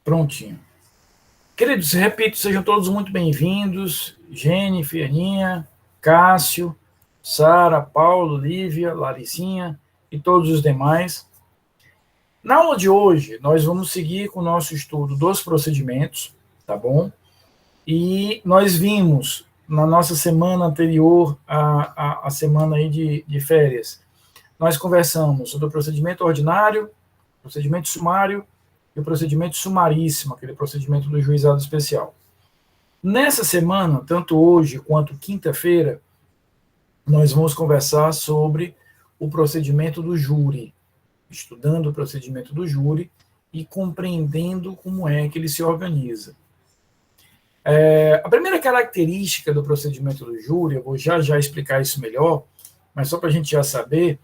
Prontinho. Queridos, repito, sejam todos muito bem-vindos. Jennifer, Aninha, Cássio, Sara, Paulo, Lívia, Laricinha e todos os demais. Na aula de hoje, nós vamos seguir com o nosso estudo dos procedimentos, tá bom? E nós vimos, na nossa semana anterior à semana aí de férias, nós conversamos sobre o procedimento ordinário, procedimento sumário e o procedimento sumaríssimo, aquele procedimento do juizado especial. Nessa semana, tanto hoje quanto quinta-feira, nós vamos conversar sobre o procedimento do júri, estudando o procedimento do júri e compreendendo como é que ele se organiza. A primeira característica do procedimento do júri, eu vou já explicar isso melhor, mas só para a gente já saber,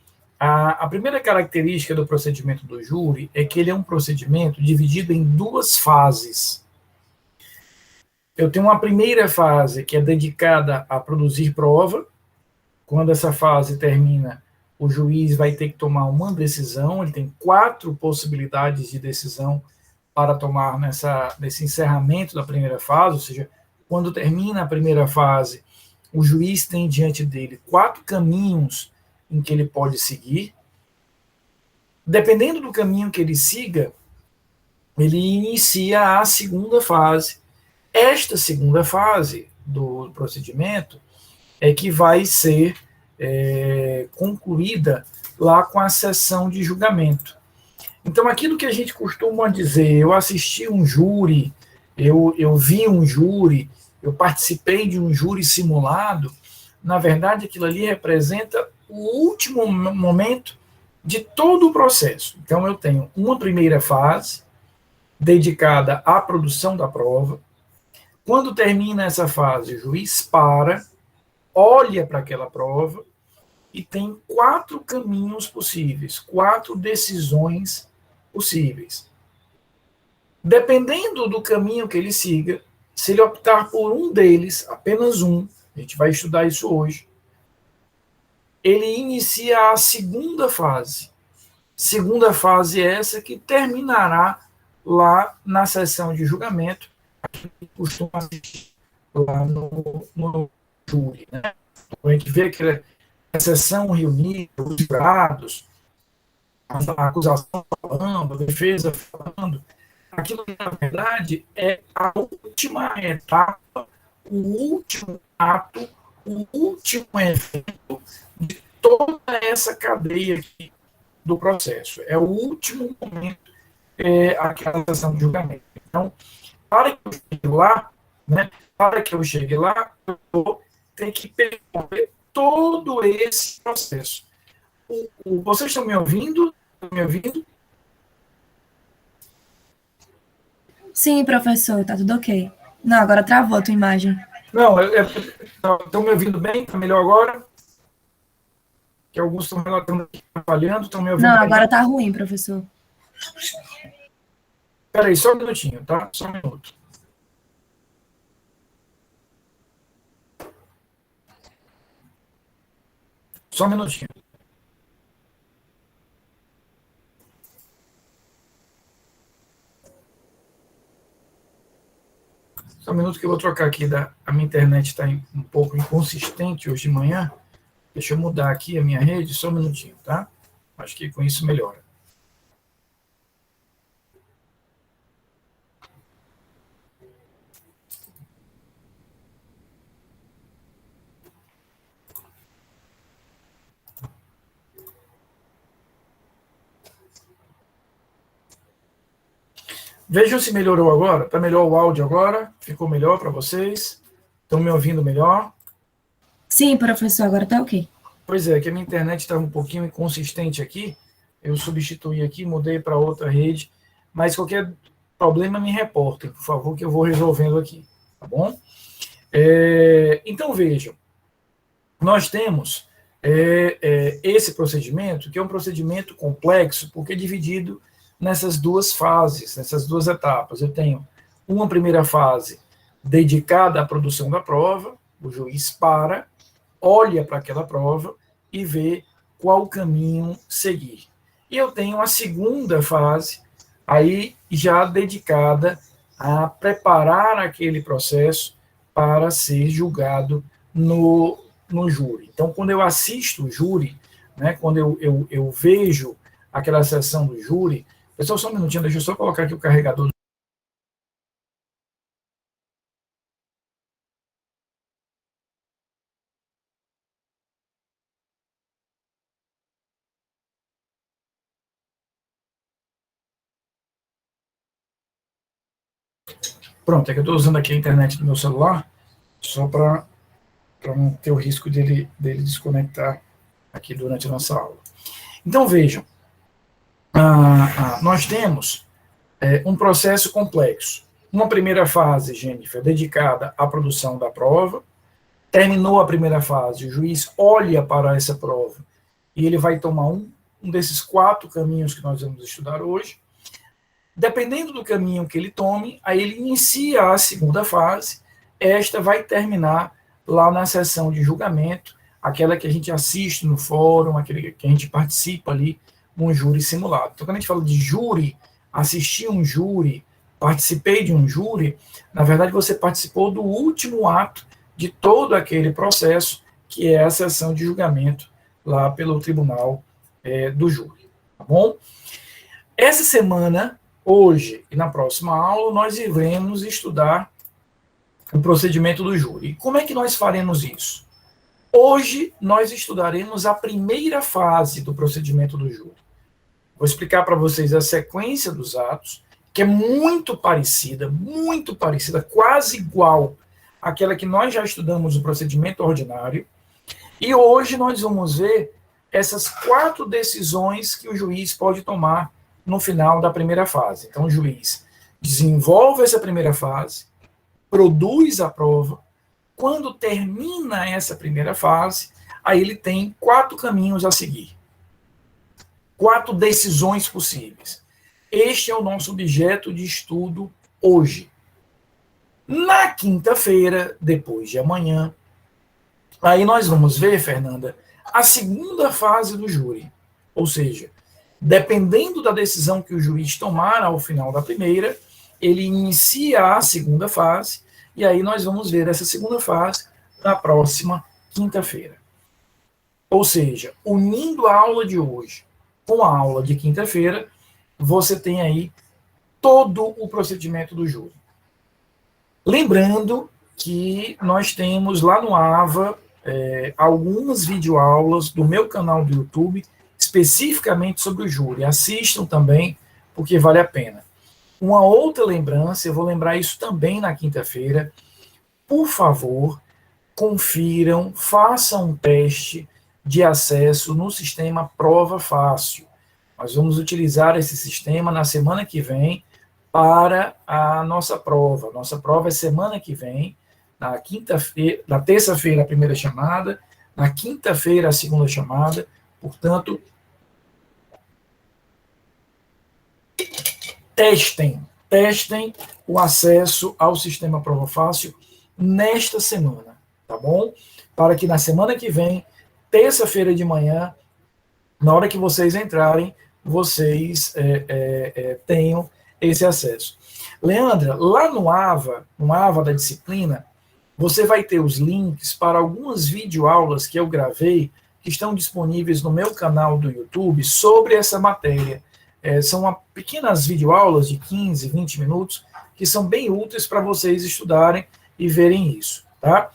a primeira característica do procedimento do júri é que ele é um procedimento dividido em duas fases. Eu tenho uma primeira fase que é dedicada a produzir prova. Quando essa fase termina, o juiz vai ter que tomar uma decisão, ele tem 4 possibilidades de decisão para tomar nesse encerramento da primeira fase, ou seja, quando termina a primeira fase, o juiz tem diante dele 4 caminhos em que ele pode seguir. Dependendo do caminho que ele siga, ele inicia a segunda fase. Esta segunda fase do procedimento é que vai ser concluída lá com a sessão de julgamento. Então, aquilo que a gente costuma dizer, eu assisti um júri, eu vi um júri, eu participei de um júri simulado, na verdade, aquilo ali representa o último momento de todo o processo. Então, eu tenho uma primeira fase dedicada à produção da prova. Quando termina essa fase, o juiz para, olha para aquela prova e tem 4 caminhos possíveis, 4 decisões possíveis. Dependendo do caminho que ele siga, se ele optar por um deles, apenas um, a gente vai estudar isso hoje, ele inicia a segunda fase. Segunda fase é essa que terminará lá na sessão de julgamento, que costuma assistir lá no júri, né? A gente vê que a sessão reunida, os jurados, a acusação falando, a defesa falando, aquilo que, na verdade, é a última etapa, o último ato, o último evento de toda essa cadeia aqui do processo. É o último momento, aquela sessão de julgamento. Então, para que eu chegue lá, né, eu vou ter que percorrer todo esse processo. Vocês estão me ouvindo? Estão me ouvindo? Sim, professor, tá tudo ok. Não, agora travou a tua imagem. Não, estão me ouvindo bem? Está melhor agora? Que alguns estão relatando que estão falhando, estão me ouvindo Não, bem? agora tá ruim, professor. Espera aí, só um minutinho, tá? Só um minuto. Só um minutinho. Só um minuto que eu vou trocar aqui. A minha internet está um pouco inconsistente hoje de manhã. Deixa eu mudar aqui a minha rede, só um minutinho, tá? Acho que com isso melhora. Vejam se melhorou agora. Está melhor o áudio agora? Ficou melhor para vocês? Estão me ouvindo melhor? Sim, professor, agora tá ok. Pois é, que a minha internet estava um pouquinho inconsistente aqui. Eu substituí aqui, mudei para outra rede. Mas qualquer problema me reportem, por favor, que eu vou resolvendo aqui. Tá bom? Então, vejam. Nós temos esse procedimento, que é um procedimento complexo, porque é dividido nessas duas fases, nessas duas etapas. Eu tenho uma primeira fase dedicada à produção da prova, o juiz para, olha para aquela prova e vê qual caminho seguir. E eu tenho a segunda fase, aí já dedicada a preparar aquele processo para ser julgado no júri. Então, quando eu assisto o júri, né, quando eu vejo aquela sessão do júri, pessoal, só um minutinho, deixa eu só colocar aqui o carregador. Pronto, é que eu estou usando aqui a internet do meu celular, só para não ter o risco dele desconectar aqui durante a nossa aula. Então, vejam, nós temos um processo complexo. Uma primeira fase, Jennifer, dedicada à produção da prova. Terminou a primeira fase, o juiz olha para essa prova e ele vai tomar um desses 4 caminhos que nós vamos estudar hoje. Dependendo do caminho que ele tome, aí ele inicia a segunda fase. Esta vai terminar lá na sessão de julgamento, aquela que a gente assiste no fórum, aquele que a gente participa ali num júri simulado. Então, quando a gente fala de júri, assistir um júri, participei de um júri, na verdade você participou do último ato de todo aquele processo, que é a sessão de julgamento lá pelo tribunal do júri. Tá bom? Essa semana, hoje e na próxima aula, nós iremos estudar o procedimento do júri. E como é que nós faremos isso? Hoje, nós estudaremos a primeira fase do procedimento do júri. Vou explicar para vocês a sequência dos atos, que é muito parecida, quase igual àquela que nós já estudamos no procedimento ordinário. E hoje nós vamos ver essas 4 decisões que o juiz pode tomar no final da primeira fase. Então, o juiz desenvolve essa primeira fase, produz a prova. Quando termina essa primeira fase, aí ele tem 4 caminhos a seguir. 4 decisões possíveis. Este é o nosso objeto de estudo hoje. Na quinta-feira, depois de amanhã, aí nós vamos ver, Fernanda, a segunda fase do júri. Ou seja, dependendo da decisão que o juiz tomar ao final da primeira, ele inicia a segunda fase, e aí nós vamos ver essa segunda fase na próxima quinta-feira. Ou seja, unindo a aula de hoje com a aula de quinta-feira, você tem aí todo o procedimento do júri. Lembrando que nós temos lá no AVA algumas videoaulas do meu canal do YouTube, especificamente sobre o júri. Assistam também, porque vale a pena. Uma outra lembrança, eu vou lembrar isso também na quinta-feira, por favor, confiram, façam um teste de acesso no sistema Prova Fácil. Nós vamos utilizar esse sistema na semana que vem para a nossa prova. Nossa prova é semana que vem, na quinta-feira, na terça-feira a primeira chamada, na quinta-feira a segunda chamada. Portanto, testem o acesso ao sistema Prova Fácil nesta semana, tá bom? Para que na semana que vem, terça-feira de manhã, na hora que vocês entrarem, vocês tenham esse acesso. Leandra, lá no AVA da disciplina, você vai ter os links para algumas videoaulas que eu gravei, que estão disponíveis no meu canal do YouTube sobre essa matéria. São pequenas videoaulas de 15, 20 minutos, que são bem úteis para vocês estudarem e verem isso, tá?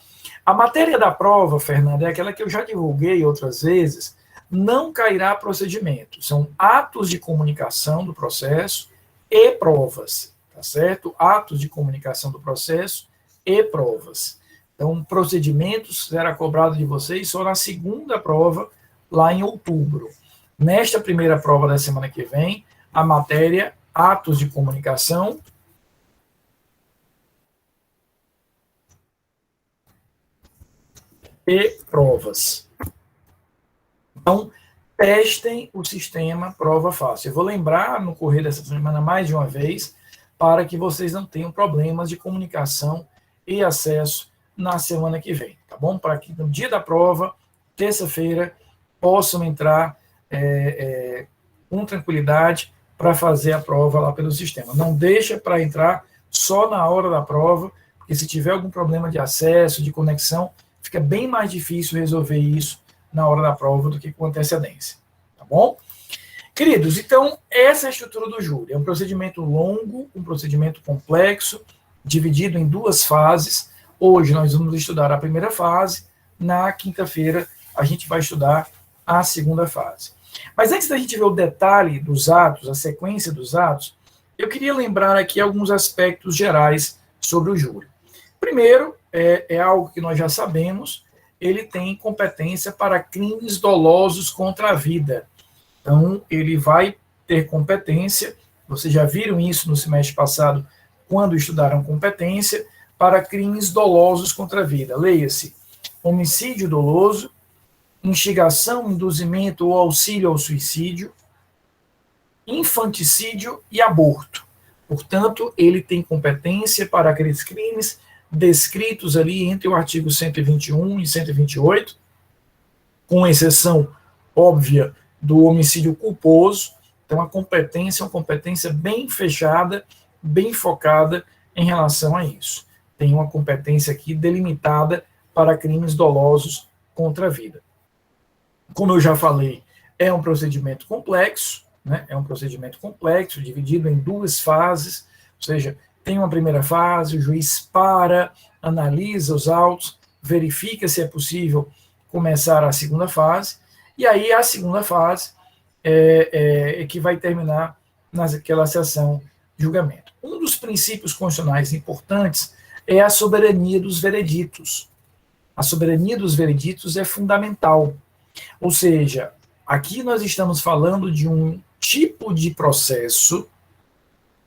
A matéria da prova, Fernanda, é aquela que eu já divulguei outras vezes, não cairá procedimento. São atos de comunicação do processo e provas, tá certo? Atos de comunicação do processo e provas. Então, procedimentos será cobrado de vocês só na segunda prova, lá em outubro. Nesta primeira prova da semana que vem, a matéria atos de comunicação e provas. Então, testem o sistema Prova Fácil. Eu vou lembrar no correr dessa semana mais de uma vez, para que vocês não tenham problemas de comunicação e acesso na semana que vem, tá bom? Para que no dia da prova, terça-feira, possam entrar com tranquilidade para fazer a prova lá pelo sistema. Não deixa para entrar só na hora da prova, porque se tiver algum problema de acesso, de conexão, fica bem mais difícil resolver isso na hora da prova do que com antecedência. Tá bom? Queridos, então, essa é a estrutura do júri. É um procedimento longo, um procedimento complexo, dividido em 2 fases. Hoje nós vamos estudar a primeira fase, na quinta-feira a gente vai estudar a segunda fase. Mas antes da gente ver o detalhe dos atos, a sequência dos atos, eu queria lembrar aqui alguns aspectos gerais sobre o júri. Primeiro, é algo que nós já sabemos, ele tem competência para crimes dolosos contra a vida. Então, ele vai ter competência, vocês já viram isso no semestre passado, quando estudaram competência, para crimes dolosos contra a vida. Leia-se: homicídio doloso, instigação, induzimento ou auxílio ao suicídio, infanticídio e aborto. Portanto, ele tem competência para aqueles crimes descritos ali entre o artigo 121 e 128, com exceção óbvia do homicídio culposo. Então, a competência é uma competência bem fechada, bem focada em relação a isso. Tem uma competência aqui delimitada para crimes dolosos contra a vida. Como eu já falei, é um procedimento complexo, né? É um procedimento complexo, dividido em 2 fases, ou seja, tem uma primeira fase, o juiz para, analisa os autos, verifica se é possível começar a segunda fase, e aí a segunda fase é que vai terminar naquela sessão de julgamento. Um dos princípios constitucionais importantes é a soberania dos vereditos. A soberania dos vereditos é fundamental. Ou seja, aqui nós estamos falando de um tipo de processo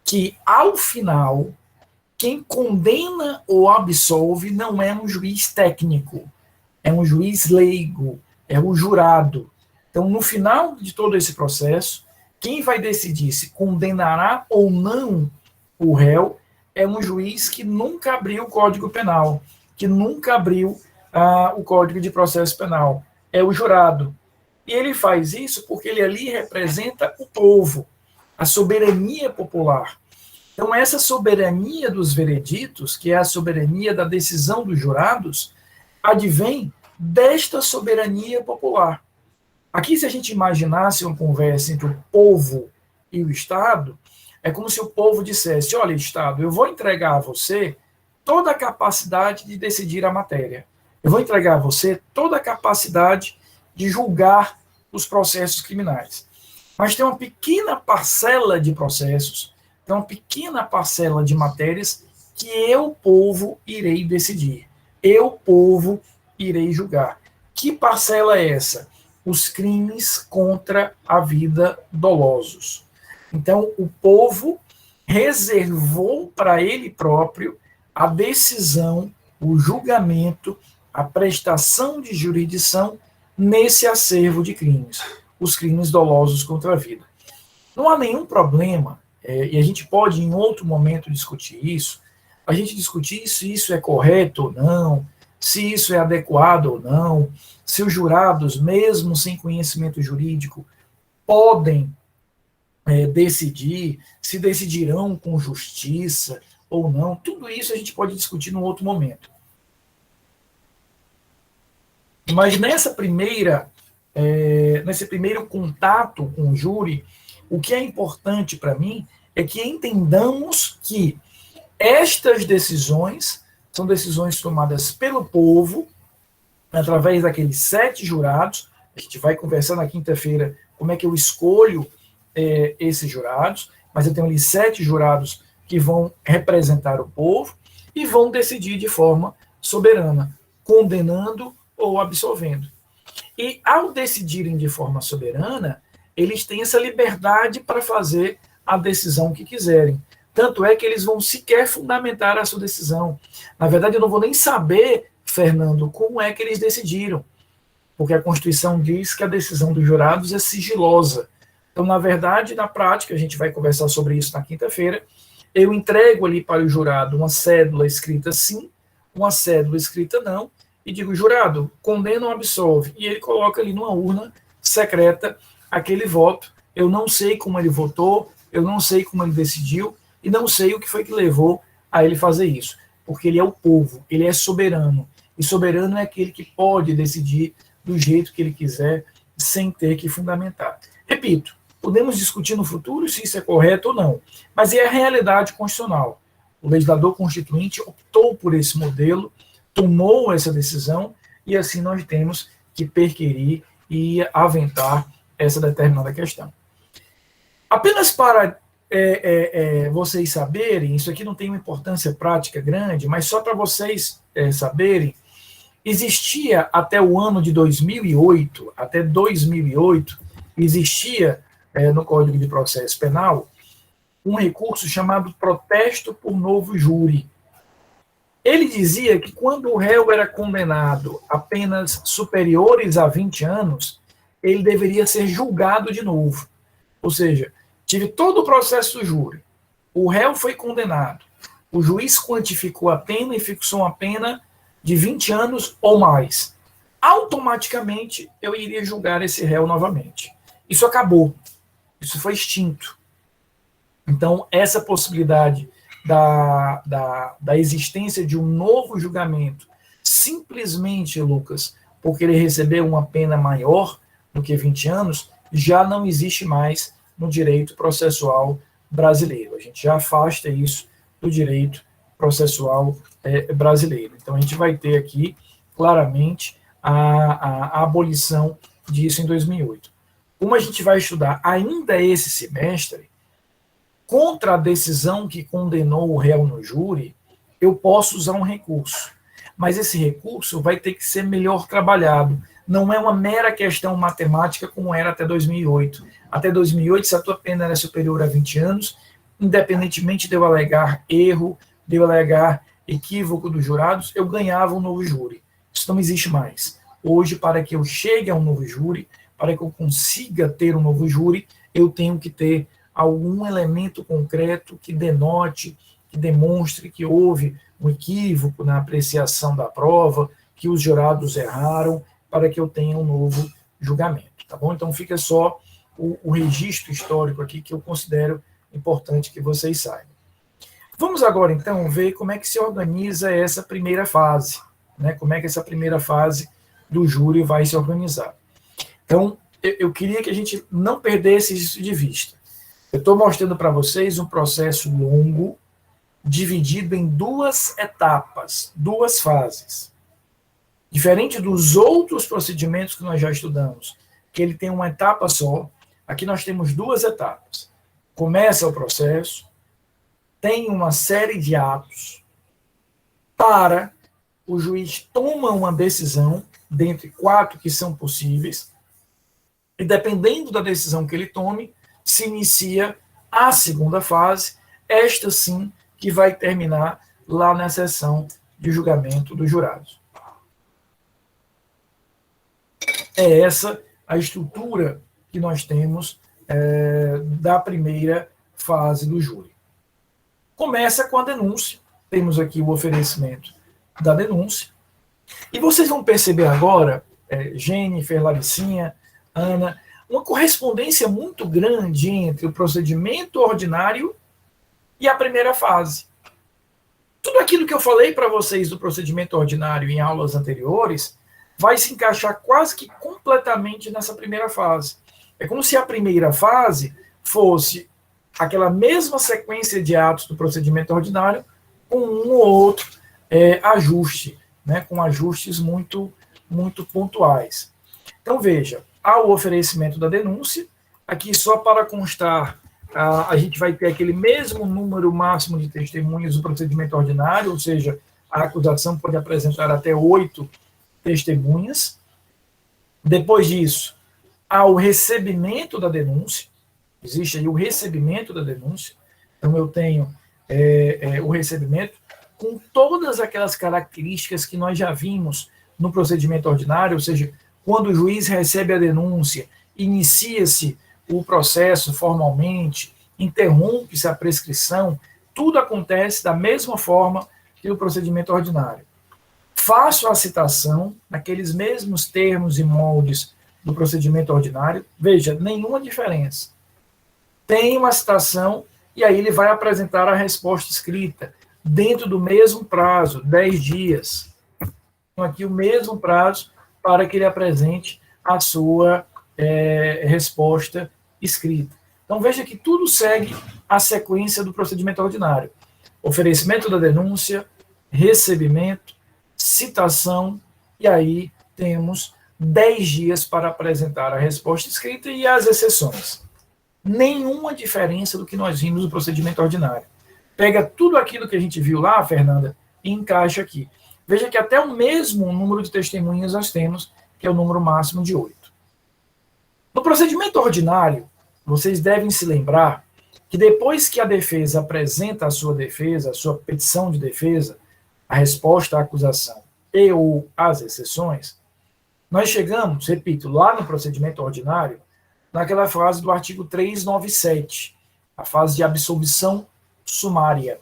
que, ao final, quem condena ou absolve não é um juiz técnico, é um juiz leigo, é o jurado. Então, no final de todo esse processo, quem vai decidir se condenará ou não o réu é um juiz que nunca abriu o Código Penal, que nunca abriu o Código de Processo Penal. É o jurado. E ele faz isso porque ele ali representa o povo, a soberania popular. Então, essa soberania dos vereditos, que é a soberania da decisão dos jurados, advém desta soberania popular. Aqui, se a gente imaginasse uma conversa entre o povo e o Estado, é como se o povo dissesse: olha, Estado, eu vou entregar a você toda a capacidade de decidir a matéria. Eu vou entregar a você toda a capacidade de julgar os processos criminais. Mas tem uma pequena parcela de processos, tem uma pequena parcela de matérias que eu, povo, irei decidir. Eu, povo, irei julgar. Que parcela é essa? Os crimes contra a vida dolosos. Então, o povo reservou para ele próprio a decisão, o julgamento, a prestação de jurisdição nesse acervo de crimes, os crimes dolosos contra a vida. Não há nenhum problema, e a gente pode em outro momento discutir isso, a gente discutir se isso é correto ou não, se isso é adequado ou não, se os jurados, mesmo sem conhecimento jurídico, podem decidir, se decidirão com justiça ou não. Tudo isso a gente pode discutir num outro momento. Mas nesse primeiro contato com o júri, o que é importante para mim é que entendamos que estas decisões são decisões tomadas pelo povo, através daqueles 7 jurados. A gente vai conversar na quinta-feira como é que eu escolho esses jurados, mas eu tenho ali 7 jurados que vão representar o povo e vão decidir de forma soberana, condenando ou absolvendo. E ao decidirem de forma soberana, eles têm essa liberdade para fazer a decisão que quiserem. Tanto é que eles vão sequer fundamentar a sua decisão. Na verdade, eu não vou nem saber, Fernando, como é que eles decidiram, porque a Constituição diz que a decisão dos jurados é sigilosa. Então, na verdade, na prática, a gente vai conversar sobre isso na quinta-feira, eu entrego ali para o jurado uma cédula escrita sim, uma cédula escrita não, e digo: jurado, condena ou absolve. E ele coloca ali numa urna secreta aquele voto. Eu não sei como ele votou, eu não sei como ele decidiu e não sei o que foi que levou a ele fazer isso, porque ele é o povo, ele é soberano, e soberano é aquele que pode decidir do jeito que ele quiser, sem ter que fundamentar. Repito, podemos discutir no futuro se isso é correto ou não, mas é a realidade constitucional. O legislador constituinte optou por esse modelo, tomou essa decisão, e assim nós temos que perquirir e aventar essa determinada questão. Apenas para vocês saberem, isso aqui não tem uma importância prática grande, mas só para vocês saberem, existia até o ano de 2008, existia no Código de Processo Penal um recurso chamado protesto por novo júri. Ele dizia que quando o réu era condenado a penas superiores a 20 anos, ele deveria ser julgado de novo. Ou seja, tive todo o processo do júri, o réu foi condenado, o juiz quantificou a pena e fixou uma pena de 20 anos ou mais. Automaticamente, eu iria julgar esse réu novamente. Isso acabou. Isso foi extinto. Então, essa possibilidade da existência de um novo julgamento, simplesmente, Lucas, porque ele recebeu uma pena maior do que 20 anos, já não existe mais no direito processual brasileiro. A gente já afasta isso do direito processual brasileiro. Então, a gente vai ter aqui, claramente, a abolição disso em 2008. Como a gente vai estudar ainda esse semestre, contra a decisão que condenou o réu no júri, eu posso usar um recurso. Mas esse recurso vai ter que ser melhor trabalhado. Não é uma mera questão matemática como era até 2008. Até 2008, se a tua pena era superior a 20 anos, independentemente de eu alegar erro, de eu alegar equívoco dos jurados, eu ganhava um novo júri. Isso não existe mais. Hoje, para que eu chegue a um novo júri, para que eu consiga ter um novo júri, eu tenho que ter algum elemento concreto que denote, que demonstre que houve um equívoco na apreciação da prova, que os jurados erraram, para que eu tenha um novo julgamento, tá bom? Então fica só o registro histórico aqui que eu considero importante que vocês saibam. Vamos agora, então, ver como é que se organiza essa primeira fase, né? Como é que essa primeira fase do júri vai se organizar. Então, eu queria que a gente não perdesse isso de vista. Eu estou mostrando para vocês um processo longo, dividido em duas etapas, duas fases. Diferente dos outros procedimentos que nós já estudamos, que ele tem uma etapa só, aqui nós temos duas etapas. Começa o processo, tem uma série de atos, o juiz toma uma decisão, dentre 4 que são possíveis, e dependendo da decisão que ele tome, se inicia a segunda fase, esta sim que vai terminar lá na sessão de julgamento dos jurados. É essa a estrutura que nós temos da primeira fase do júri. Começa com a denúncia, temos aqui o oferecimento da denúncia, e vocês vão perceber agora, Jennifer, Laricinha, Ana, uma correspondência muito grande entre o procedimento ordinário e a primeira fase. Tudo aquilo que eu falei para vocês do procedimento ordinário em aulas anteriores vai se encaixar quase que completamente nessa primeira fase. É como se a primeira fase fosse aquela mesma sequência de atos do procedimento ordinário com um ou outro ajuste, né, com ajustes muito, muito pontuais. Então, veja, há o oferecimento da denúncia, aqui só para constar, a gente vai ter aquele mesmo número máximo de testemunhas do procedimento ordinário, ou seja, a acusação pode apresentar até 8 testemunhas. Depois disso, há o recebimento da denúncia, existe aí o recebimento da denúncia, então eu tenho o recebimento com todas aquelas características que nós já vimos no procedimento ordinário, ou seja, quando o juiz recebe a denúncia, inicia-se o processo formalmente, interrompe-se a prescrição, tudo acontece da mesma forma que o procedimento ordinário. Faço a citação naqueles mesmos termos e moldes do procedimento ordinário, veja, nenhuma diferença. tem uma citação, e aí ele vai apresentar a resposta escrita, dentro do mesmo prazo, 10 dias. Então, aqui o mesmo prazo para que ele apresente a sua resposta escrita. Então, veja que tudo segue a sequência do procedimento ordinário. Oferecimento da denúncia, recebimento, citação, e aí temos 10 dias para apresentar a resposta escrita e as exceções. Nenhuma diferença do que nós vimos no procedimento ordinário. Pega tudo aquilo que a gente viu lá, Fernanda, e encaixa aqui. Veja que até o mesmo número de testemunhas nós temos, que é o número máximo de 8. No procedimento ordinário, vocês devem se lembrar que depois que a defesa apresenta a sua defesa, a sua petição de defesa, a resposta à acusação e ou as exceções, nós chegamos, repito, lá no procedimento ordinário, naquela fase do artigo 397, a fase de absolvição sumária.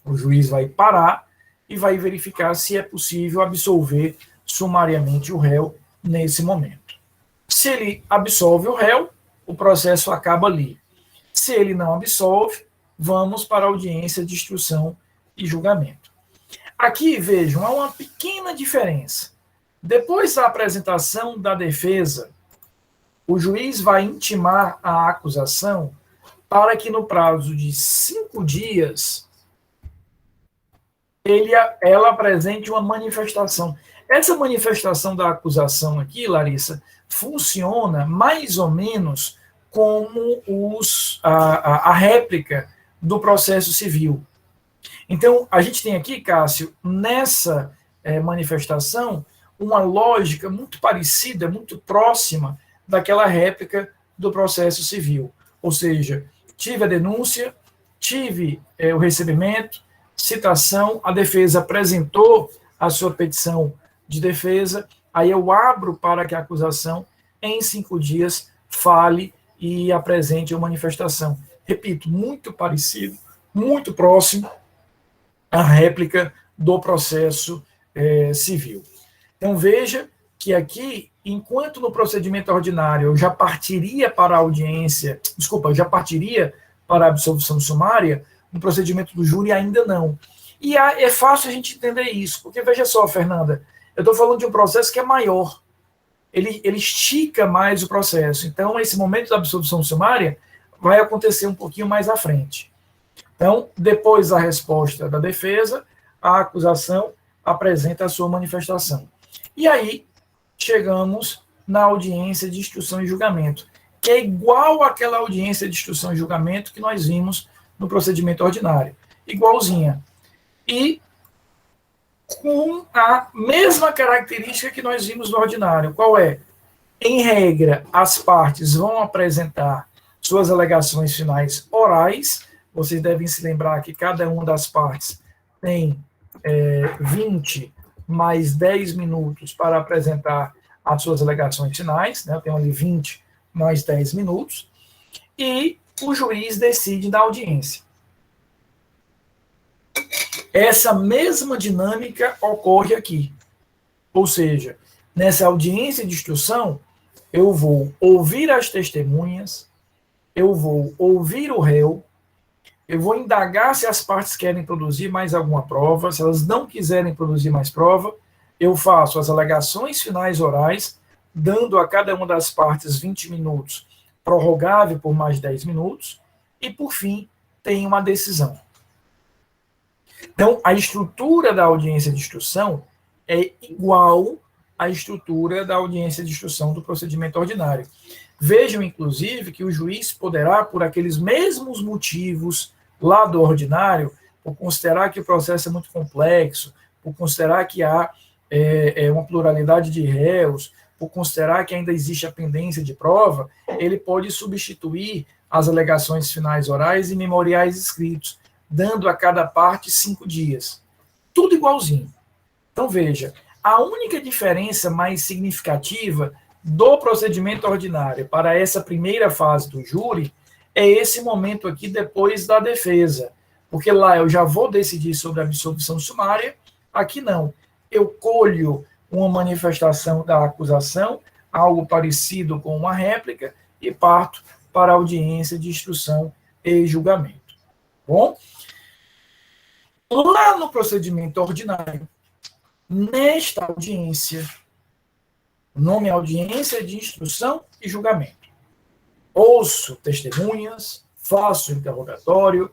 O juiz vai parar e vai verificar se é possível absolver sumariamente o réu nesse momento. Se ele absolve o réu, o processo acaba ali. Se ele não absolve, vamos para a audiência de instrução e julgamento. Aqui, vejam, há uma pequena diferença. Depois da apresentação da defesa, o juiz vai intimar a acusação para que no prazo de 5 dias ela apresente uma manifestação. Essa manifestação da acusação aqui, Larissa, funciona mais ou menos como a réplica do processo civil. Então, a gente tem aqui, Cássio, nessa manifestação, uma lógica muito parecida, muito próxima daquela réplica do processo civil. Ou seja, tive a denúncia, tive o recebimento, citação, a defesa apresentou a sua petição de defesa, aí eu abro para que a acusação, em 5 dias, fale e apresente a manifestação. Repito, muito parecido, muito próximo à réplica do processo civil. Então, veja que aqui, enquanto no procedimento ordinário eu já partiria para a audiência, eu já partiria para a absolvição sumária, no procedimento do júri ainda não. E é fácil a gente entender isso, porque veja só, Fernanda, eu estou falando de um processo que é maior, ele estica mais o processo, então esse momento da absolvição sumária vai acontecer um pouquinho mais à frente. Então, depois da resposta da defesa, a acusação apresenta a sua manifestação. E aí, chegamos na audiência de instrução e julgamento, que é igual àquela audiência de instrução e julgamento que nós vimos no procedimento ordinário. Igualzinha. E com a mesma característica que nós vimos no ordinário. Qual é? Em regra, as partes vão apresentar suas alegações finais orais. Vocês devem se lembrar que cada uma das partes tem 20 mais 10 minutos para apresentar as suas alegações finais, né? Tem ali 20 mais 10 minutos, e o juiz decide na audiência. Essa mesma dinâmica ocorre aqui. Ou seja, nessa audiência de instrução, eu vou ouvir as testemunhas, eu vou ouvir o réu, eu vou indagar se as partes querem produzir mais alguma prova, se elas não quiserem produzir mais prova, eu faço as alegações finais orais, dando a cada uma das partes 20 minutos, prorrogável por mais 10 minutos, e, por fim, tem uma decisão. Então, a estrutura da audiência de instrução é igual à estrutura da audiência de instrução do procedimento ordinário. Vejam, inclusive, que o juiz poderá, por aqueles mesmos motivos lá do ordinário, por considerar que o processo é muito complexo, por considerar que há uma pluralidade de réus, por considerar que ainda existe a pendência de prova, ele pode substituir as alegações finais orais e memoriais escritos, dando a cada parte 5 dias. Tudo igualzinho. Então, veja, a única diferença mais significativa do procedimento ordinário para essa primeira fase do júri é esse momento aqui depois da defesa. Porque lá eu já vou decidir sobre a absolvição sumária, aqui não. Eu colho uma manifestação da acusação, algo parecido com uma réplica, e parto para a audiência de instrução e julgamento. Bom, lá no procedimento ordinário, nesta audiência, o nome é audiência de instrução e julgamento. Ouço testemunhas, faço interrogatório,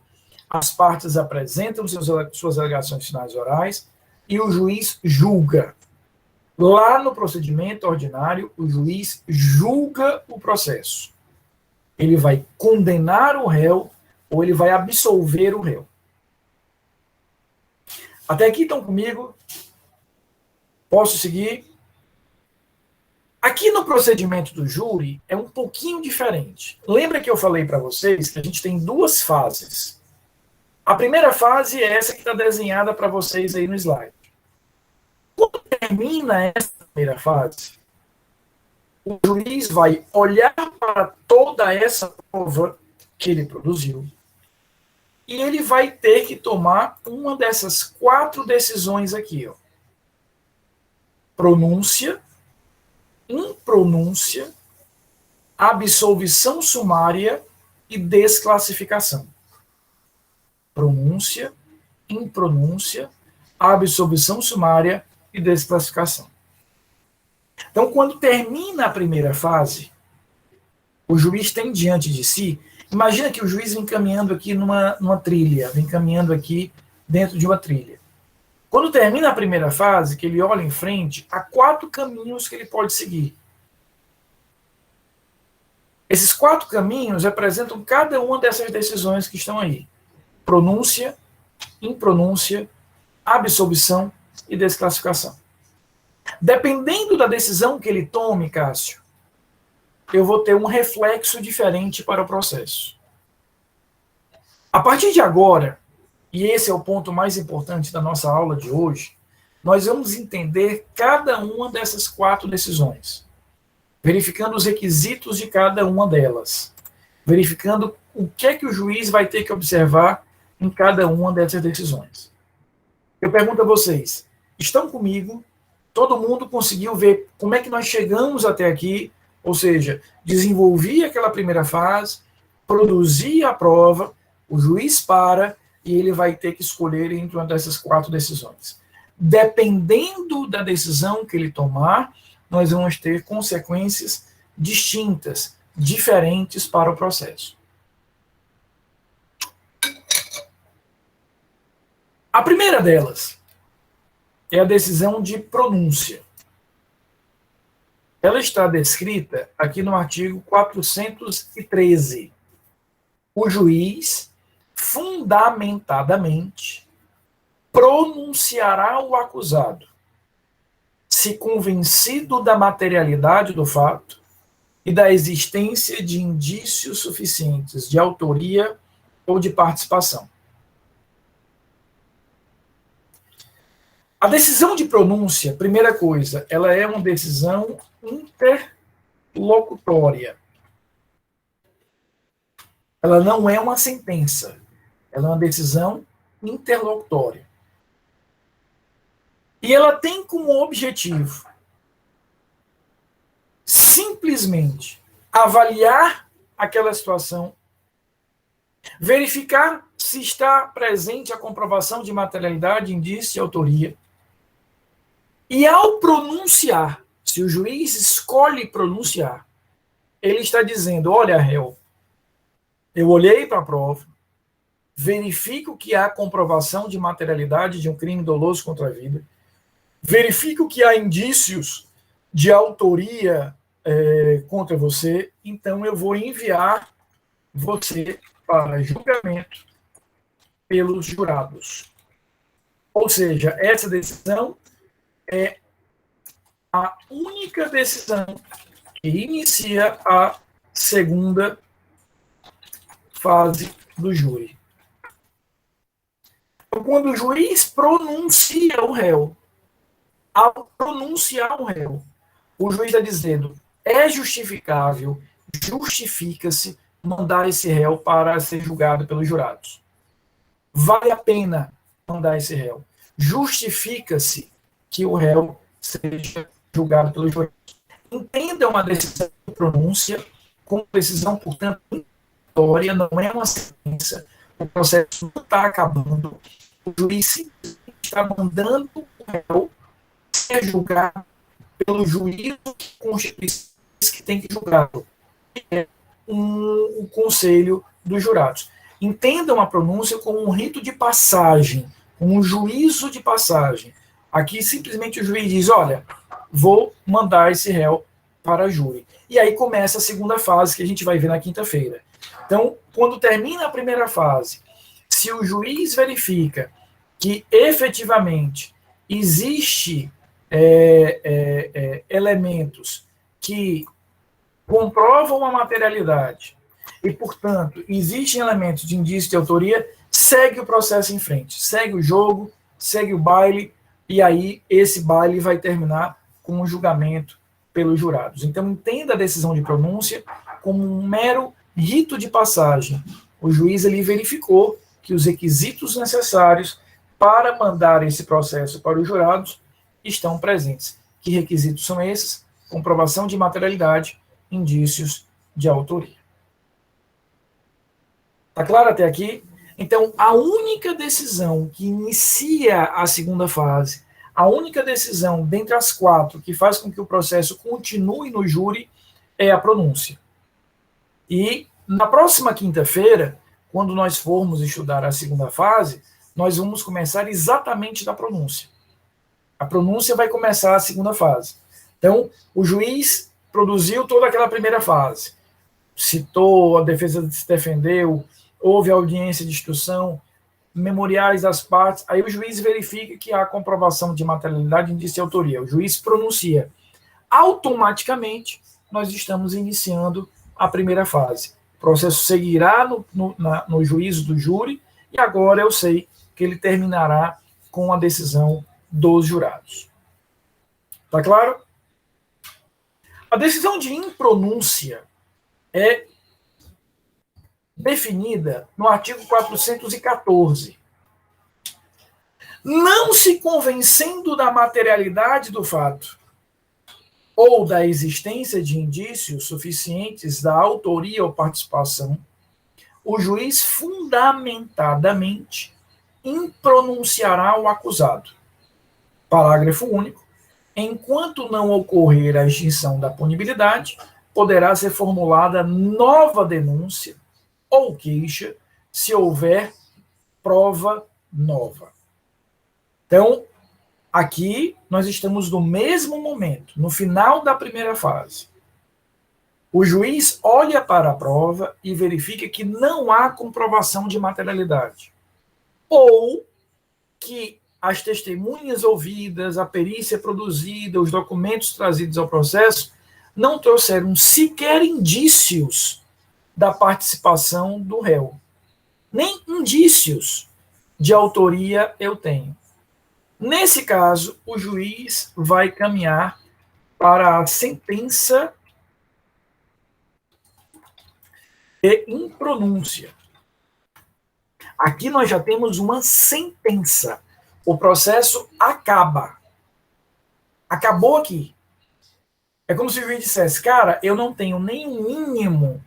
as partes apresentam suas alegações finais orais e o juiz julga. Lá no procedimento ordinário, o juiz julga o processo. Ele vai condenar o réu ou ele vai absolver o réu. Até aqui estão comigo? Posso seguir? Aqui no procedimento do júri é um pouquinho diferente. Lembra que eu falei para vocês que a gente tem duas fases. A primeira fase é essa que está desenhada para vocês aí no slide. Quando termina essa primeira fase, o juiz vai olhar para toda essa prova que ele produziu e ele vai ter que tomar uma dessas 4 decisões aqui, ó. Pronúncia, impronúncia, absolvição sumária e desclassificação. Pronúncia, impronúncia, absolvição sumária e desclassificação. Então, quando termina a primeira fase, o juiz tem diante de si, imagina que o juiz vem caminhando aqui numa trilha, vem caminhando aqui dentro de uma trilha. Quando termina a primeira fase, que ele olha em frente, há 4 caminhos que ele pode seguir. Esses 4 caminhos representam cada uma dessas decisões que estão aí. Pronúncia, impronúncia, absolvição e desclassificação. Dependendo da decisão que ele tome, Cássio, eu vou ter um reflexo diferente para o processo. A partir de agora, e esse é o ponto mais importante da nossa aula de hoje, nós vamos entender cada uma dessas 4 decisões, verificando os requisitos de cada uma delas, verificando o que é que o juiz vai ter que observar em cada uma dessas decisões. Eu pergunto a vocês, estão comigo? Todo mundo conseguiu ver como é que nós chegamos até aqui? Ou seja, desenvolvi aquela primeira fase, produzi a prova, o juiz para e ele vai ter que escolher entre uma dessas 4 decisões. Dependendo da decisão que ele tomar, nós vamos ter consequências distintas, diferentes para o processo. A primeira delas é a decisão de pronúncia. Ela está descrita aqui no artigo 413. O juiz, fundamentadamente, pronunciará o acusado, se convencido da materialidade do fato e da existência de indícios suficientes de autoria ou de participação. A decisão de pronúncia, primeira coisa, ela é uma decisão interlocutória. Ela não é uma sentença. Ela é uma decisão interlocutória. E ela tem como objetivo simplesmente avaliar aquela situação, verificar se está presente a comprovação de materialidade, indício de autoria. E ao pronunciar, se o juiz escolhe pronunciar, ele está dizendo, olha, réu, eu olhei para a prova, verifico que há comprovação de materialidade de um crime doloso contra a vida, verifico que há indícios de autoria contra você, então eu vou enviar você para julgamento pelos jurados. Ou seja, essa decisão é a única decisão que inicia a segunda fase do júri. Então, quando o juiz pronuncia o réu, ao pronunciar o réu, o juiz está dizendo, é justificável, justifica-se mandar esse réu para ser julgado pelos jurados. Vale a pena mandar esse réu. Justifica-se que o réu seja julgado pelos jurados. Entendam a decisão de pronúncia com decisão, portanto, vitória, não é uma sentença, o processo não está acabando, o juiz está mandando o réu ser julgado pelo juízo que tem que julgá-lo, que é o conselho dos jurados. Entendam a pronúncia como um rito de passagem, como um juízo de passagem. Aqui, simplesmente, o juiz diz, olha, vou mandar esse réu para a júri. E aí começa a segunda fase, que a gente vai ver na quinta-feira. Então, quando termina a primeira fase, se o juiz verifica que, efetivamente, existe elementos que comprovam a materialidade e, portanto, existem elementos de indício de autoria, segue o processo em frente, segue o jogo, segue o baile, e aí esse baile vai terminar com um julgamento pelos jurados. Então, entenda a decisão de pronúncia como um mero rito de passagem. O juiz ele verificou que os requisitos necessários para mandar esse processo para os jurados estão presentes. Que requisitos são esses? Comprovação de materialidade, indícios de autoria. Tá claro até aqui? Então, a única decisão que inicia a segunda fase, a única decisão dentre as 4 que faz com que o processo continue no júri é a pronúncia. E na próxima quinta-feira, quando nós formos estudar a segunda fase, nós vamos começar exatamente da pronúncia. A pronúncia vai começar a segunda fase. Então, o juiz produziu toda aquela primeira fase. Citou, a defesa se defendeu, houve audiência de instrução, memoriais das partes, aí o juiz verifica que há comprovação de materialidade e indício de autoria. O juiz pronuncia. Automaticamente, nós estamos iniciando a primeira fase. O processo seguirá no juízo do júri, e agora eu sei que ele terminará com a decisão dos jurados. Tá claro? A decisão de impronúncia é definida no artigo 414. Não se convencendo da materialidade do fato ou da existência de indícios suficientes da autoria ou participação, o juiz fundamentadamente impronunciará o acusado. Parágrafo único. Enquanto não ocorrer a extinção da punibilidade, poderá ser formulada nova denúncia ou queixa, se houver prova nova. Então, aqui nós estamos no mesmo momento, no final da primeira fase. O juiz olha para a prova e verifica que não há comprovação de materialidade. Ou que as testemunhas ouvidas, a perícia produzida, os documentos trazidos ao processo não trouxeram sequer indícios da participação do réu. Nem indícios de autoria eu tenho. Nesse caso, o juiz vai caminhar para a sentença de impronúncia. Aqui nós já temos uma sentença. O processo acaba. Acabou aqui. É como se o juiz dissesse, cara, eu não tenho nem o mínimo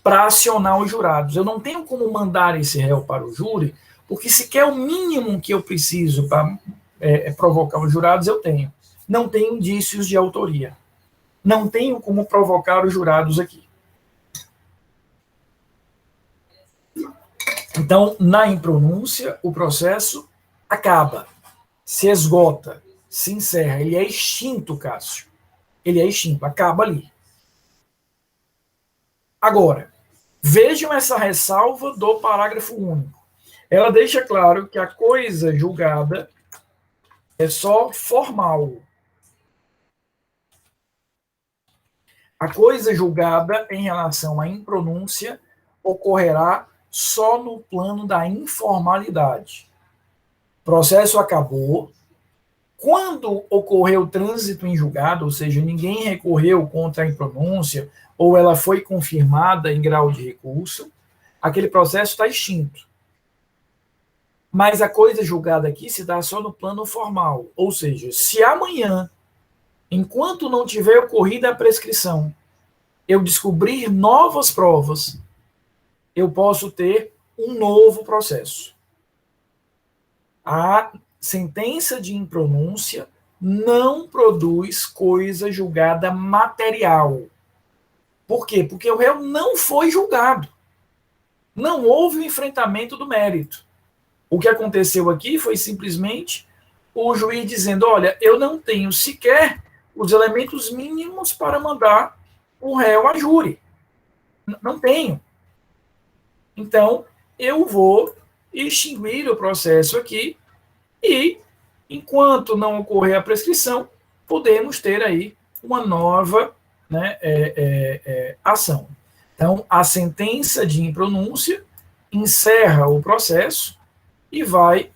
para acionar os jurados. Eu não tenho como mandar esse réu para o júri, porque sequer o mínimo que eu preciso para provocar os jurados eu tenho. Não tenho indícios de autoria. Não tenho como provocar os jurados aqui. Então, na impronúncia, o processo acaba, se esgota, se encerra. Ele é extinto, Cássio. Ele é extinto, acaba ali. Agora, vejam essa ressalva do parágrafo único. Ela deixa claro que a coisa julgada é só formal. A coisa julgada em relação à impronúncia ocorrerá só no plano da informalidade. O processo acabou. Quando ocorreu trânsito em julgado, ou seja, ninguém recorreu contra a impronúncia, ou ela foi confirmada em grau de recurso, aquele processo está extinto. Mas a coisa julgada aqui se dá só no plano formal. Ou seja, se amanhã, enquanto não tiver ocorrido a prescrição, eu descobrir novas provas, eu posso ter um novo processo. A sentença de impronúncia não produz coisa julgada material. Por quê? Porque o réu não foi julgado. Não houve o enfrentamento do mérito. O que aconteceu aqui foi simplesmente o juiz dizendo, olha, eu não tenho sequer os elementos mínimos para mandar o réu a júri. Não tenho. Então, eu vou extinguir o processo aqui e, enquanto não ocorrer a prescrição, podemos ter aí uma nova, né, ação. Então, a sentença de impronúncia encerra o processo e vai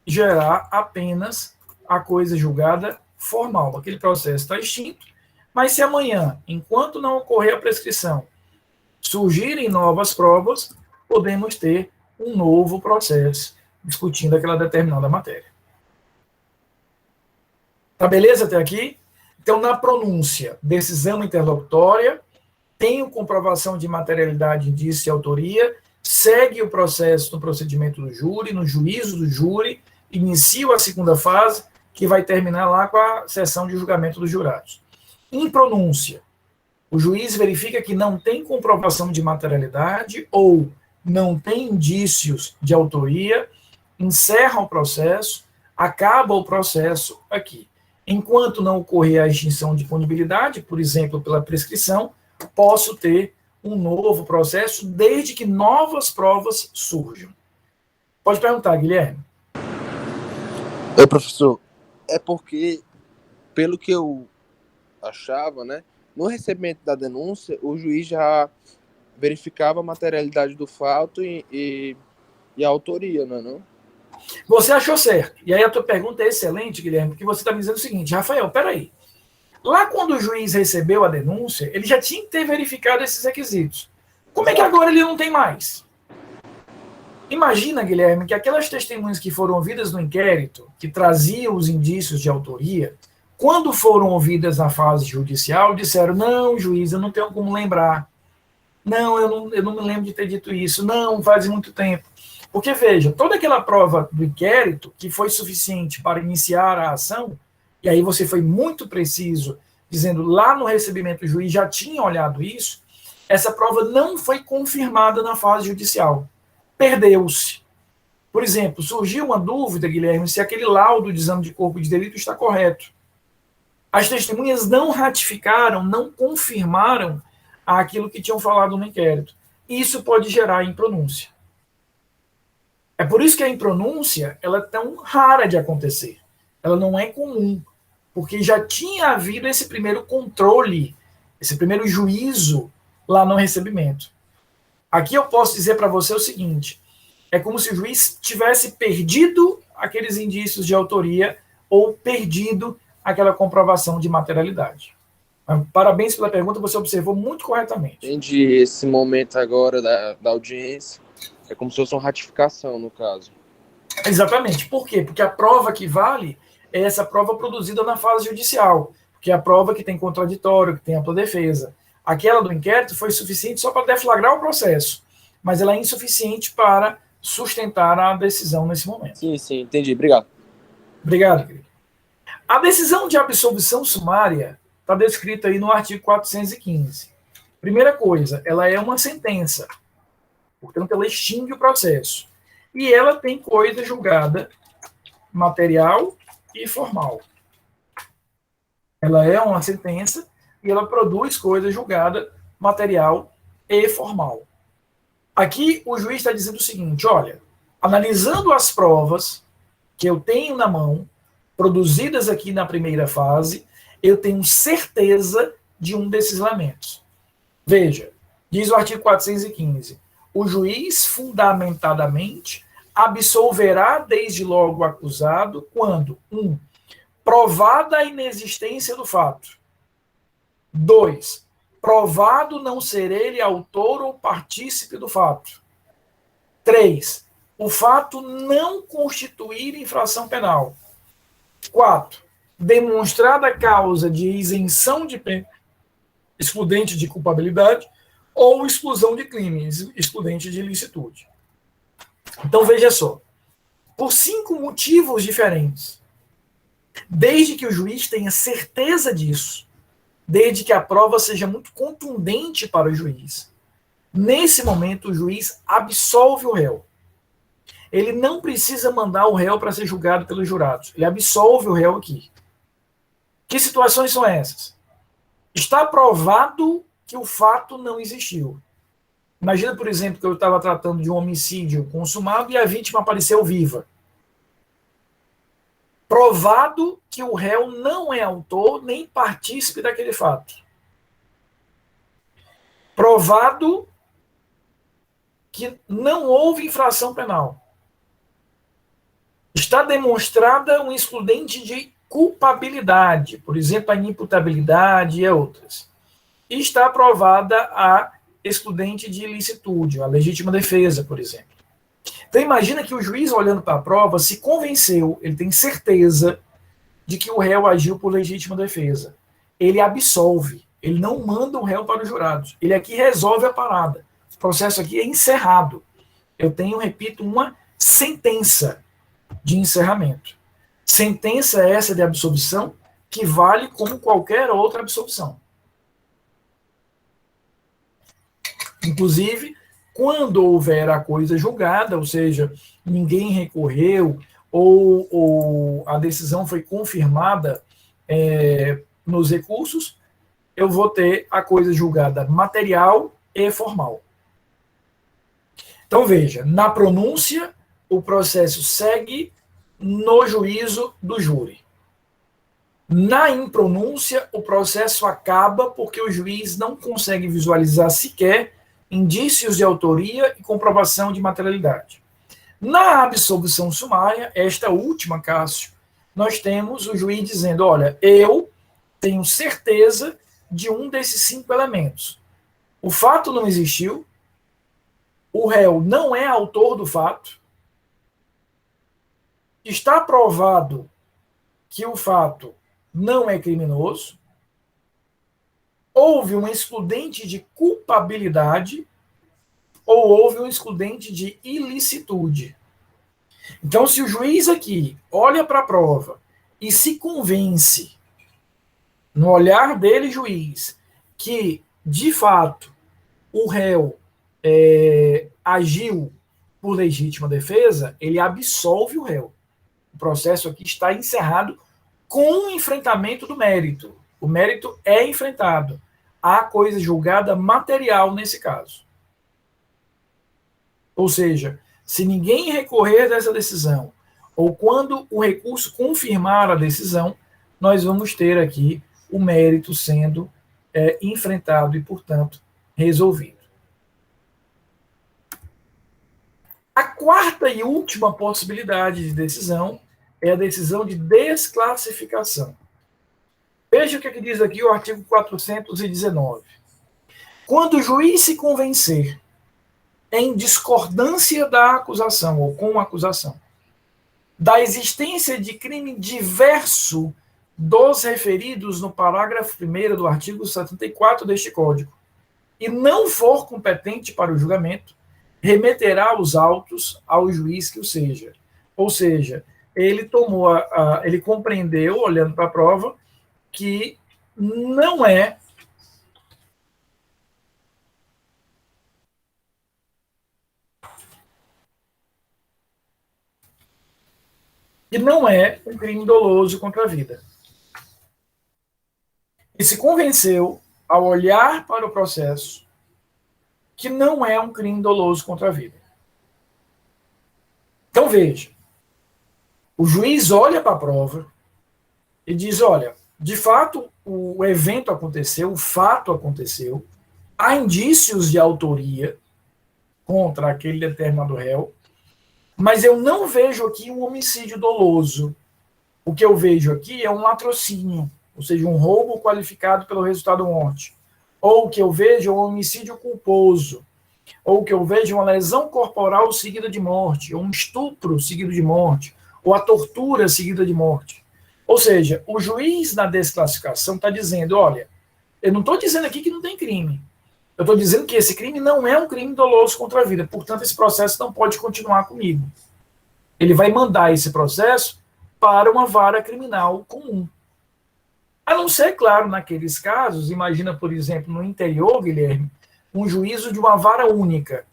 gerar apenas a coisa julgada formal. Aquele processo está extinto, mas se amanhã, enquanto não ocorrer a prescrição, surgirem novas provas, podemos ter um novo processo discutindo aquela determinada matéria. Tá beleza até aqui? Então, na pronúncia, decisão interlocutória, tenho comprovação de materialidade, indício e autoria, segue o processo no procedimento do júri, no juízo do júri, inicia a segunda fase, que vai terminar lá com a sessão de julgamento dos jurados. Em pronúncia, o juiz verifica que não tem comprovação de materialidade ou não tem indícios de autoria, encerra o processo, acaba o processo aqui. Enquanto não ocorrer a extinção de punibilidade, por exemplo, pela prescrição, posso ter um novo processo, desde que novas provas surjam. Pode perguntar, Guilherme. Professor, é porque, pelo que eu achava, né, no recebimento da denúncia, o juiz já verificava a materialidade do fato e a autoria, não? Você achou certo. E aí a tua pergunta é excelente, Guilherme, porque você está me dizendo o seguinte, Rafael, peraí. Lá quando o juiz recebeu a denúncia, ele já tinha que ter verificado esses requisitos. Como é que agora ele não tem mais? Imagina, Guilherme, que aquelas testemunhas que foram ouvidas no inquérito, que traziam os indícios de autoria, quando foram ouvidas na fase judicial, disseram, não, juiz, eu não tenho como lembrar. Não, eu não me lembro de ter dito isso. Não, faz muito tempo. Porque, veja, toda aquela prova do inquérito, que foi suficiente para iniciar a ação, e aí você foi muito preciso, dizendo lá no recebimento o juiz já tinha olhado isso, essa prova não foi confirmada na fase judicial. Perdeu-se. Por exemplo, surgiu uma dúvida, Guilherme, se aquele laudo de exame de corpo de delito está correto. As testemunhas não ratificaram, não confirmaram aquilo que tinham falado no inquérito. Isso pode gerar impronúncia. É por isso que a impronúncia ela é tão rara de acontecer. Ela não é comum, porque já tinha havido esse primeiro controle, esse primeiro juízo lá no recebimento. Aqui eu posso dizer para você o seguinte, é como se o juiz tivesse perdido aqueles indícios de autoria ou perdido aquela comprovação de materialidade. Parabéns pela pergunta, você observou muito corretamente. Entendi. Esse momento agora da audiência é como se fosse uma ratificação, no caso. Exatamente. Por quê? Porque a prova que vale é essa prova produzida na fase judicial, que é a prova que tem contraditório, que tem ampla defesa. Aquela do inquérito foi suficiente só para deflagrar o processo, mas ela é insuficiente para sustentar a decisão nesse momento. Sim, entendi. Obrigado. Obrigado, querido. A decisão de absolvição sumária está descrita aí no artigo 415. Primeira coisa, ela é uma sentença, portanto, ela extingue o processo. E ela tem coisa julgada material e formal. Ela é uma sentença e ela produz coisa julgada material e formal. Aqui o juiz está dizendo o seguinte, olha, analisando as provas que eu tenho na mão, produzidas aqui na primeira fase, eu tenho certeza de um desses elementos. Veja, diz o artigo 415, o juiz fundamentadamente absolverá desde logo o acusado quando 1. Provada a inexistência do fato. 2. Provado não ser ele autor ou partícipe do fato. 3. O fato não constituir infração penal. 4. Demonstrada a causa de isenção de pena excludente de culpabilidade, ou exclusão de crime, excludente de ilicitude. Então, veja só, por 5 motivos diferentes, desde que o juiz tenha certeza disso, desde que a prova seja muito contundente para o juiz, nesse momento o juiz absolve o réu. Ele não precisa mandar o réu para ser julgado pelos jurados, ele absolve o réu aqui. Que situações são essas? Está provado que o fato não existiu. Imagina, por exemplo, que eu estava tratando de um homicídio consumado e a vítima apareceu viva. Provado que o réu não é autor nem partícipe daquele fato. Provado que não houve infração penal. Está demonstrada um excludente de culpabilidade, por exemplo, a inimputabilidade e outras. E está aprovada a excludente de ilicitude, a legítima defesa, por exemplo. Então imagina que o juiz, olhando para a prova, se convenceu, ele tem certeza de que o réu agiu por legítima defesa. Ele absolve, ele não manda o réu para os jurados. Ele aqui resolve a parada. O processo aqui é encerrado. Eu tenho, repito, uma sentença de encerramento. Sentença essa de absolvição que vale como qualquer outra absolvição. Inclusive, quando houver a coisa julgada, ou seja, ninguém recorreu ou a decisão foi confirmada nos recursos, eu vou ter a coisa julgada material e formal. Então, veja, na pronúncia, o processo segue no juízo do júri. Na impronúncia, o processo acaba porque o juiz não consegue visualizar sequer indícios de autoria e comprovação de materialidade. Na absolvição sumária, esta última, Cássio, nós temos o juiz dizendo, olha, eu tenho certeza de um desses 5 elementos. O fato não existiu, o réu não é autor do fato, está provado que o fato não é criminoso, houve um excludente de culpabilidade ou houve um excludente de ilicitude. Então, se o juiz aqui olha para a prova e se convence, no olhar dele, juiz, que, de fato, o réu agiu por legítima defesa, ele absolve o réu. O processo aqui está encerrado com o enfrentamento do mérito. O mérito é enfrentado. Há coisa julgada material nesse caso. Ou seja, se ninguém recorrer dessa decisão, ou quando o recurso confirmar a decisão, nós vamos ter aqui o mérito sendo enfrentado e, portanto, resolvido. A quarta e última possibilidade de decisão é a decisão de desclassificação. Veja o que diz aqui o artigo 419. Quando o juiz se convencer em discordância da acusação, ou com a acusação, da existência de crime diverso dos referidos no parágrafo 1º do artigo 74 deste Código, e não for competente para o julgamento, remeterá os autos ao juiz que o seja. Ou seja, ele ele compreendeu, olhando para a prova, que não é um crime doloso contra a vida. E se convenceu, ao olhar para o processo, que não é um crime doloso contra a vida. Então, veja, o juiz olha para a prova e diz, olha, de fato, o evento aconteceu, o fato aconteceu, há indícios de autoria contra aquele determinado réu, mas eu não vejo aqui um homicídio doloso. O que eu vejo aqui é um latrocínio, ou seja, um roubo qualificado pelo resultado morte. Ou o que eu vejo é um homicídio culposo. Ou o que eu vejo é uma lesão corporal seguida de morte, ou um estupro seguido de morte, ou a tortura seguida de morte. Ou seja, o juiz na desclassificação está dizendo, olha, Eu não estou dizendo aqui que não tem crime. Eu estou dizendo que esse crime não é um crime doloso contra a vida. Portanto, esse processo não pode continuar comigo. Ele vai mandar esse processo para uma vara criminal comum. A não ser, claro, naqueles casos, imagina, por exemplo, no interior, Guilherme, um juízo de uma vara única.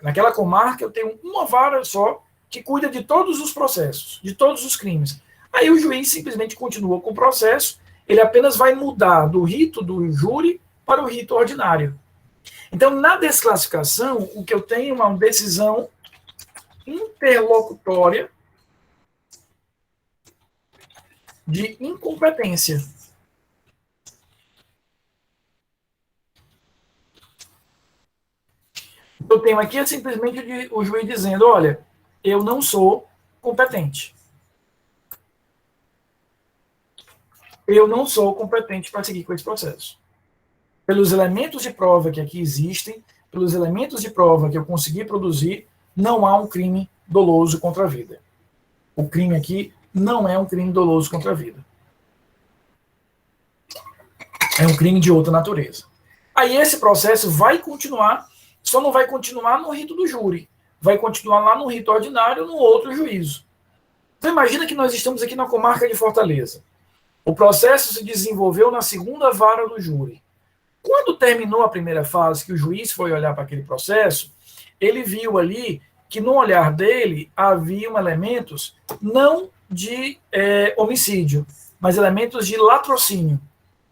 Naquela comarca eu tenho uma vara só que cuida de todos os processos, de todos os crimes. Aí o juiz simplesmente continua com o processo, ele apenas vai mudar do rito do júri para o rito ordinário. Então, na desclassificação, o que eu tenho é uma decisão interlocutória de incompetência. Eu tenho aqui simplesmente o juiz dizendo, olha, eu não sou competente. Eu não sou competente para seguir com esse processo. Pelos elementos de prova que aqui existem, pelos elementos de prova que eu consegui produzir, não há um crime doloso contra a vida. O crime aqui não é um crime doloso contra a vida. É um crime de outra natureza. Aí esse processo vai continuar, só não vai continuar no rito do júri. Vai continuar lá no rito ordinário, no outro juízo. Então imagina que nós estamos aqui na comarca de Fortaleza. O processo se desenvolveu na segunda vara do júri. Quando terminou a primeira fase, que o juiz foi olhar para aquele processo, ele viu ali que no olhar dele haviam elementos não de homicídio, mas elementos de latrocínio.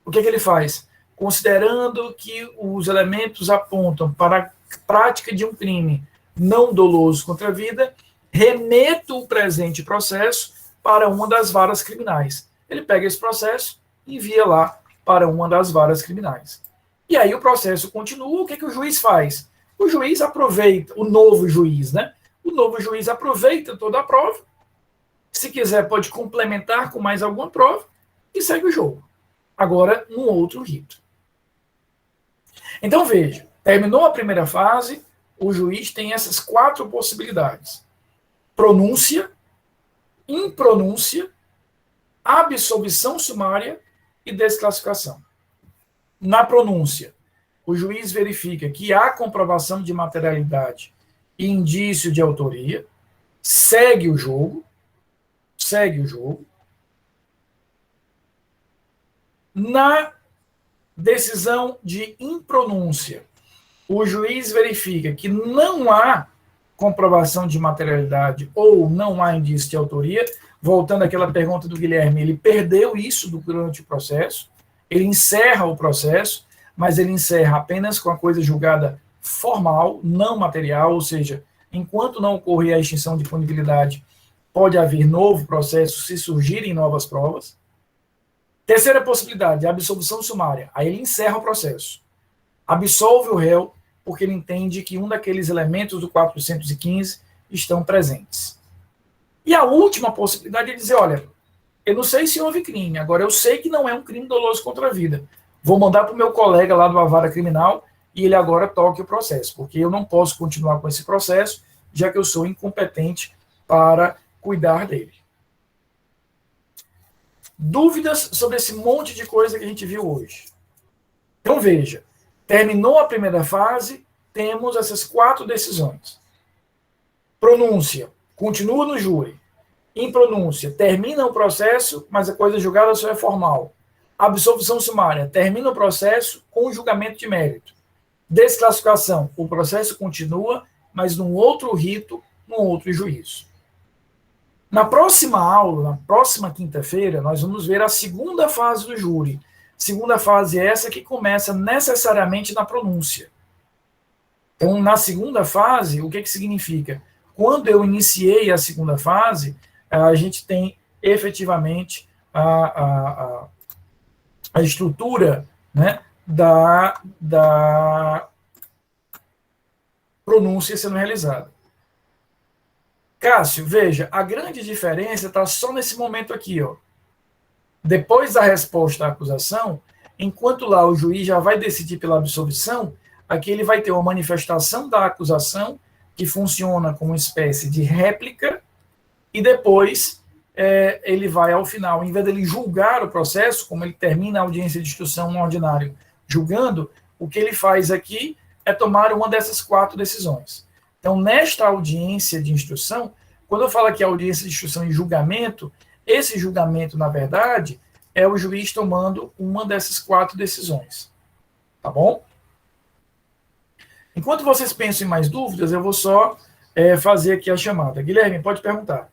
O que ele faz? Considerando que os elementos apontam para a prática de um crime não doloso contra a vida, remeta o presente processo para uma das varas criminais. Ele pega esse processo e envia lá para uma das varas criminais. E aí o processo continua, o que o juiz faz? O juiz aproveita, o novo juiz, né? O novo juiz aproveita toda a prova, se quiser pode complementar com mais alguma prova e segue o jogo. Agora, num outro rito. Então, veja, terminou a primeira fase, o juiz tem essas 4 possibilidades. Pronúncia, impronúncia, absolvição sumária e desclassificação. Na pronúncia, o juiz verifica que há comprovação de materialidade e indício de autoria, segue o jogo. Na decisão de impronúncia, o juiz verifica que não há comprovação de materialidade ou não há indício de autoria. Voltando àquela pergunta do Guilherme, ele perdeu isso durante o processo, ele encerra o processo, mas ele encerra apenas com a coisa julgada formal, não material, ou seja, enquanto não ocorrer a extinção de punibilidade, pode haver novo processo se surgirem novas provas. Terceira possibilidade, a absolvição sumária. Aí ele encerra o processo. Absolve o réu porque ele entende que um daqueles elementos do 415 estão presentes. E a última possibilidade é dizer, olha, eu não sei se houve crime, agora eu sei que não é um crime doloso contra a vida. Vou mandar para o meu colega lá da vara criminal e ele agora toque o processo, porque eu não posso continuar com esse processo, já que eu sou incompetente para cuidar dele. Dúvidas sobre esse monte de coisa que a gente viu hoje? Então veja, terminou a primeira fase, temos essas 4 decisões. Pronúncia, continua no júri. Impronúncia, termina o processo, mas a coisa julgada só é formal. Absolvição sumária, termina o processo com o julgamento de mérito. Desclassificação, o processo continua, mas num outro rito, num outro juízo. Na próxima aula, na próxima quinta-feira, nós vamos ver a segunda fase do júri. Segunda fase é essa que começa necessariamente na pronúncia. Então, na segunda fase, o que significa? Quando eu iniciei a segunda fase, a gente tem efetivamente a estrutura, né, da pronúncia sendo realizada. Cássio, veja, a grande diferença está só nesse momento aqui, ó. Depois da resposta à acusação, enquanto lá o juiz já vai decidir pela absolvição, aqui ele vai ter uma manifestação da acusação que funciona como uma espécie de réplica e depois ele vai ao final, em vez dele julgar o processo, como ele termina a audiência de instrução no ordinário julgando, o que ele faz aqui é tomar uma dessas 4 decisões. Então, nesta audiência de instrução, quando eu falo aqui audiência de instrução e julgamento, esse julgamento, na verdade, é o juiz tomando uma dessas 4 decisões. Tá bom? Enquanto vocês pensam em mais dúvidas, eu vou só fazer aqui a chamada. Guilherme, pode perguntar.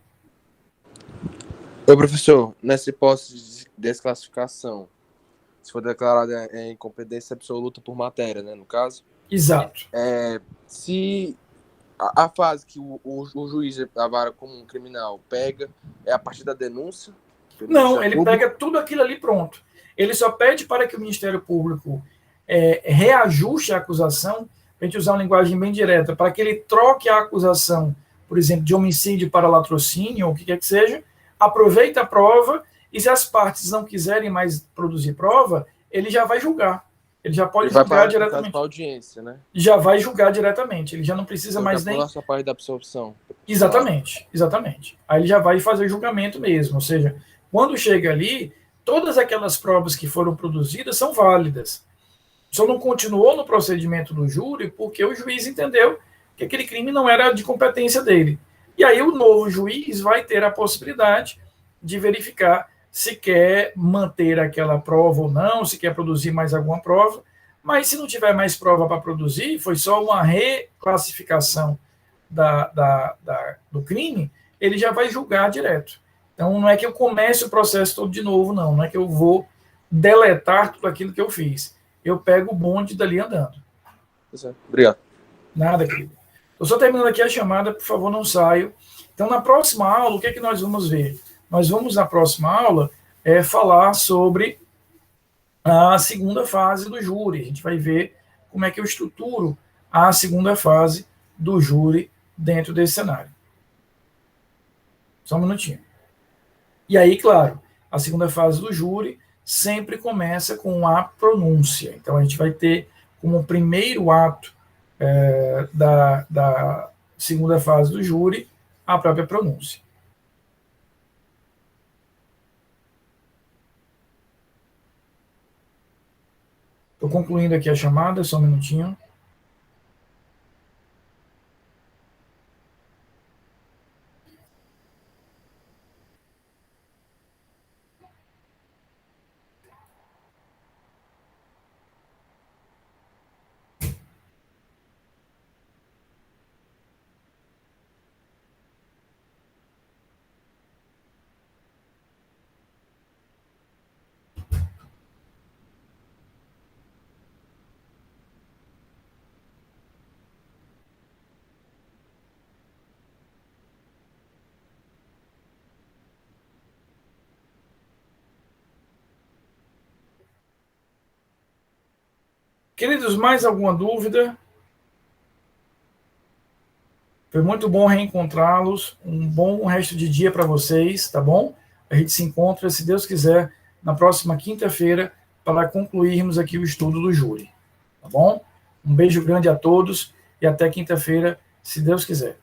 Ô, professor, nessa hipótese de desclassificação, se for declarada incompetência absoluta por matéria, né, no caso? Exato. Se a fase que o juiz, a vara comum criminal, pega é a partir da denúncia? Não, ele pega tudo aquilo ali pronto. Ele só pede para que o Ministério Público reajuste a acusação, para a gente usar uma linguagem bem direta, para que ele troque a acusação, por exemplo, de homicídio para latrocínio, ou o que quer que seja, aproveita a prova, e se as partes não quiserem mais produzir prova, ele já vai julgar. Ele já pode julgar diretamente. Para audiência, né? Já vai julgar diretamente. Ele já não precisa mais nem... Essa parte da absorção. Exatamente, exatamente. Aí ele já vai fazer julgamento mesmo. Ou seja, quando chega ali, todas aquelas provas que foram produzidas são válidas. Só não continuou no procedimento do júri porque o juiz entendeu que aquele crime não era de competência dele. E aí o novo juiz vai ter a possibilidade de verificar se quer manter aquela prova ou não, se quer produzir mais alguma prova, mas se não tiver mais prova para produzir, foi só uma reclassificação do crime, ele já vai julgar direto. Então não é que eu comece o processo todo de novo, não é que eu vou deletar tudo aquilo que eu fiz. Eu pego o bonde dali andando. Obrigado. Nada, querido. Estou só terminando aqui a chamada, por favor, não saio. Então, na próxima aula, o que é que nós vamos ver? Nós vamos, na próxima aula, falar sobre a segunda fase do júri. A gente vai ver como é que eu estruturo a segunda fase do júri dentro desse cenário. Só um minutinho. E aí, claro, a segunda fase do júri sempre começa com a pronúncia. Então, a gente vai ter como primeiro ato da segunda fase do júri a própria pronúncia. Estou concluindo aqui a chamada, só um minutinho. Queridos, mais alguma dúvida? Foi muito bom reencontrá-los. Um bom resto de dia para vocês, tá bom? A gente se encontra, se Deus quiser, na próxima quinta-feira para concluirmos aqui o estudo do júri, tá bom? Um beijo grande a todos e até quinta-feira, se Deus quiser.